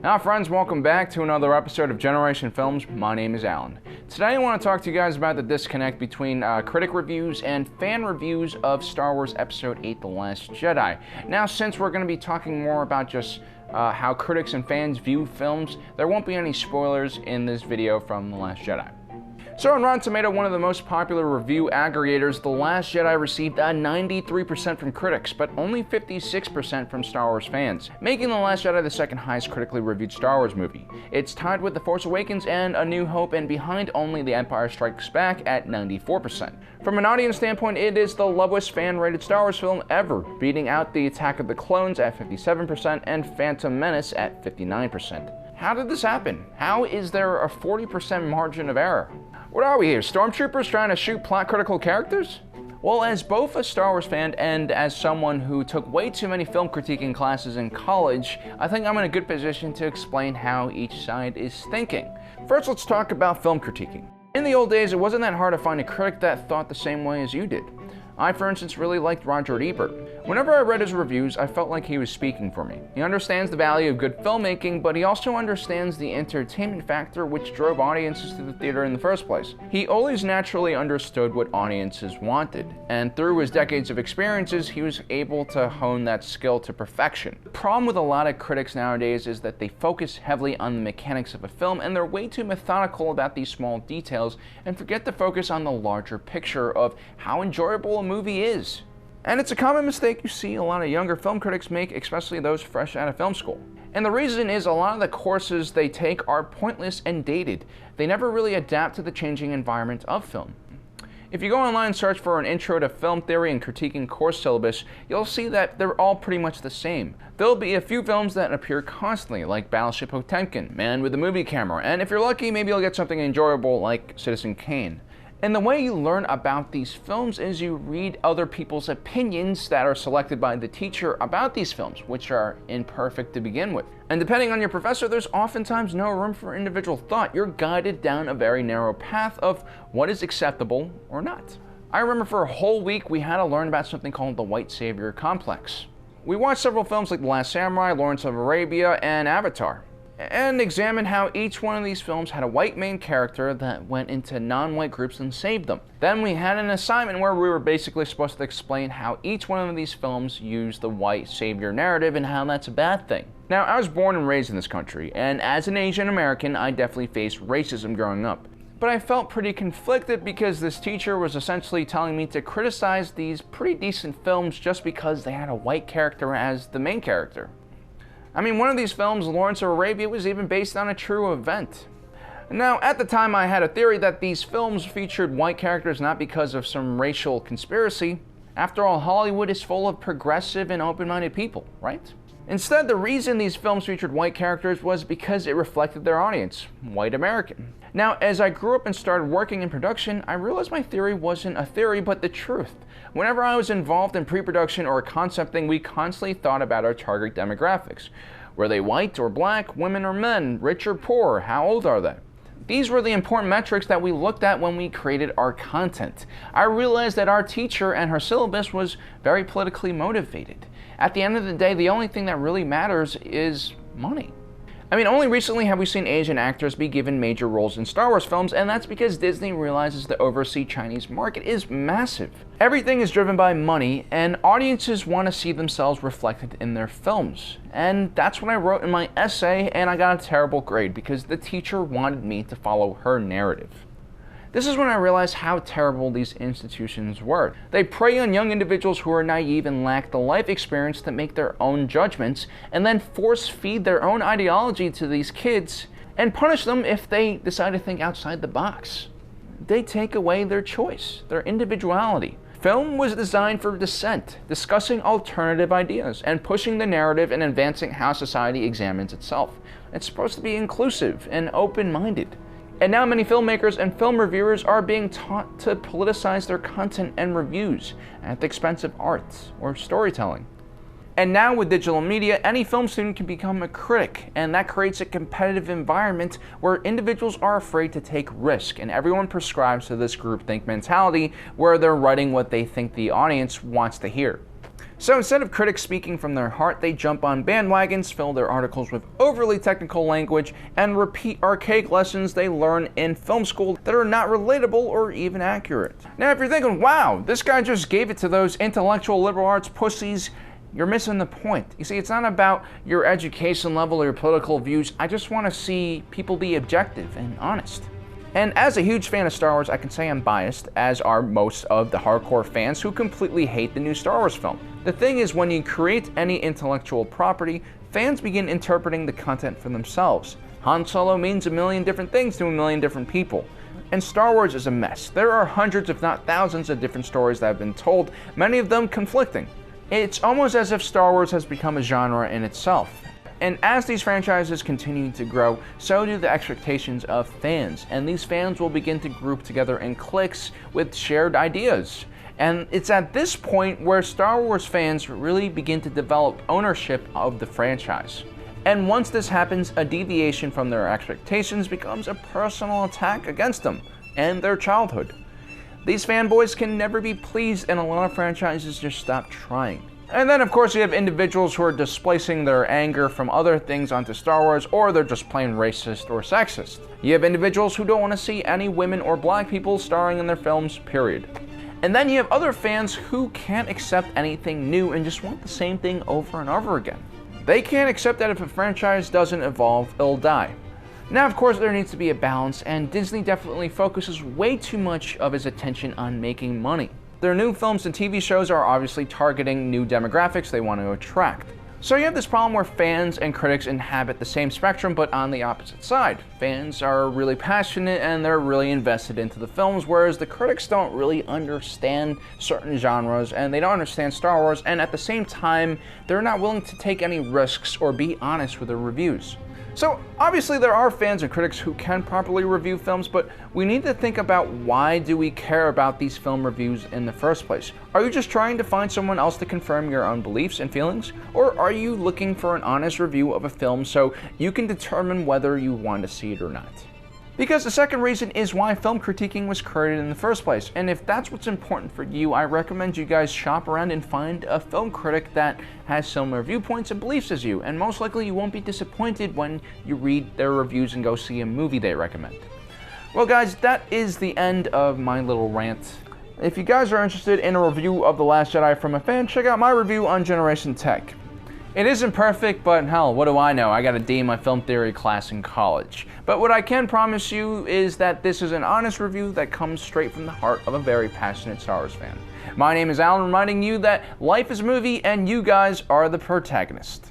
Now friends, welcome back to another episode of Generation Films. My name is Alan. Today I want to talk to you guys about the disconnect between critic reviews and fan reviews of Star Wars Episode VIII: The Last Jedi. Now since we're going to be talking more about just how critics and fans view films, there won't be any spoilers in this video from The Last Jedi. So on Rotten Tomatoes, one of the most popular review aggregators, The Last Jedi received a 93% from critics, but only 56% from Star Wars fans, making The Last Jedi the second highest critically reviewed Star Wars movie. It's tied with The Force Awakens and A New Hope, and behind only The Empire Strikes Back at 94%. From an audience standpoint, it is the lowest fan-rated Star Wars film ever, beating out The Attack of the Clones at 57% and Phantom Menace at 59%. How did this happen? How is there a 40% margin of error? What are we here, stormtroopers trying to shoot plot-critical characters? Well, as both a Star Wars fan and as someone who took way too many film critiquing classes in college, I think I'm in a good position to explain how each side is thinking. First, let's talk about film critiquing. In the old days, it wasn't that hard to find a critic that thought the same way as you did. I, for instance, really liked Roger Ebert. Whenever I read his reviews, I felt like he was speaking for me. He understands the value of good filmmaking, but he also understands the entertainment factor which drove audiences to the theater in the first place. He always naturally understood what audiences wanted, and through his decades of experiences, he was able to hone that skill to perfection. The problem with a lot of critics nowadays is that they focus heavily on the mechanics of a film, and they're way too methodical about these small details, and forget to focus on the larger picture of how enjoyable a movie is. And it's a common mistake you see a lot of younger film critics make, especially those fresh out of film school. And the reason is a lot of the courses they take are pointless and dated. They never really adapt to the changing environment of film. If you go online and search for an intro to film theory and critiquing course syllabus, you'll see that they're all pretty much the same. There'll be a few films that appear constantly, like Battleship Potemkin, Man with a Movie Camera, and if you're lucky, maybe you'll get something enjoyable like Citizen Kane. And the way you learn about these films is you read other people's opinions that are selected by the teacher about these films, which are imperfect to begin with. And depending on your professor, there's oftentimes no room for individual thought. You're guided down a very narrow path of what is acceptable or not. I remember for a whole week we had to learn about something called the white savior complex. We watched several films like The Last Samurai, Lawrence of Arabia, and Avatar, and examine how each one of these films had a white main character that went into non-white groups and saved them. Then we had an assignment where we were basically supposed to explain how each one of these films used the white savior narrative and how that's a bad thing. Now, I was born and raised in this country, and as an Asian American, I definitely faced racism growing up. But I felt pretty conflicted because this teacher was essentially telling me to criticize these pretty decent films just because they had a white character as the main character. I mean, one of these films, Lawrence of Arabia, was even based on a true event. Now, at the time, I had a theory that these films featured white characters not because of some racial conspiracy. After all, Hollywood is full of progressive and open-minded people, right? Instead, the reason these films featured white characters was because it reflected their audience, white American. Now, as I grew up and started working in production, I realized my theory wasn't a theory, but the truth. Whenever I was involved in pre-production or concepting, we constantly thought about our target demographics. Were they white or black, women or men, rich or poor, how old are they? These were the important metrics that we looked at when we created our content. I realized that our teacher and her syllabus was very politically motivated. At the end of the day, the only thing that really matters is money. I mean, only recently have we seen Asian actors be given major roles in Star Wars films, and that's because Disney realizes the overseas Chinese market is massive. Everything is driven by money, and audiences want to see themselves reflected in their films. And that's what I wrote in my essay, and I got a terrible grade because the teacher wanted me to follow her narrative. This is when I realized how terrible these institutions were. They prey on young individuals who are naive and lack the life experience to make their own judgments, and then force feed their own ideology to these kids and punish them if they decide to think outside the box. They take away their choice, their individuality. Film was designed for dissent, discussing alternative ideas, and pushing the narrative and advancing how society examines itself. It's supposed to be inclusive and open-minded. And now many filmmakers and film reviewers are being taught to politicize their content and reviews at the expense of art or storytelling. And now with digital media, any film student can become a critic, and that creates a competitive environment where individuals are afraid to take risk, and everyone prescribes to this groupthink mentality where they're writing what they think the audience wants to hear. So instead of critics speaking from their heart, they jump on bandwagons, fill their articles with overly technical language, and repeat archaic lessons they learn in film school that are not relatable or even accurate. Now, if you're thinking, wow, this guy just gave it to those intellectual liberal arts pussies, you're missing the point. You see, it's not about your education level or your political views. I just want to see people be objective and honest. And as a huge fan of Star Wars, I can say I'm biased, as are most of the hardcore fans who completely hate the new Star Wars film. The thing is, when you create any intellectual property, fans begin interpreting the content for themselves. Han Solo means a million different things to a million different people. And Star Wars is a mess. There are hundreds, if not thousands, of different stories that have been told, many of them conflicting. It's almost as if Star Wars has become a genre in itself. And as these franchises continue to grow, so do the expectations of fans. And these fans will begin to group together in cliques with shared ideas. And it's at this point where Star Wars fans really begin to develop ownership of the franchise. And once this happens, a deviation from their expectations becomes a personal attack against them and their childhood. These fanboys can never be pleased, and a lot of franchises just stop trying. And then, of course, you have individuals who are displacing their anger from other things onto Star Wars, or they're just plain racist or sexist. You have individuals who don't want to see any women or black people starring in their films, period. And then you have other fans who can't accept anything new and just want the same thing over and over again. They can't accept that if a franchise doesn't evolve, it'll die. Now, of course, there needs to be a balance, and Disney definitely focuses way too much of its attention on making money. Their new films and TV shows are obviously targeting new demographics they want to attract. So you have this problem where fans and critics inhabit the same spectrum but on the opposite side. Fans are really passionate and they're really invested into the films, whereas the critics don't really understand certain genres and they don't understand Star Wars, and at the same time, they're not willing to take any risks or be honest with their reviews. So obviously there are fans and critics who can properly review films, but we need to think about, why do we care about these film reviews in the first place? Are you just trying to find someone else to confirm your own beliefs and feelings? Or are you looking for an honest review of a film so you can determine whether you want to see it or not? Because the second reason is why film critiquing was created in the first place. And if that's what's important for you, I recommend you guys shop around and find a film critic that has similar viewpoints and beliefs as you. And most likely you won't be disappointed when you read their reviews and go see a movie they recommend. Well guys, that is the end of my little rant. If you guys are interested in a review of The Last Jedi from a fan, check out my review on Generation Tech. It isn't perfect, but hell, what do I know? I got a D in my film theory class in college. But what I can promise you is that this is an honest review that comes straight from the heart of a very passionate Star Wars fan. My name is Alan, reminding you that life is a movie and you guys are the protagonist.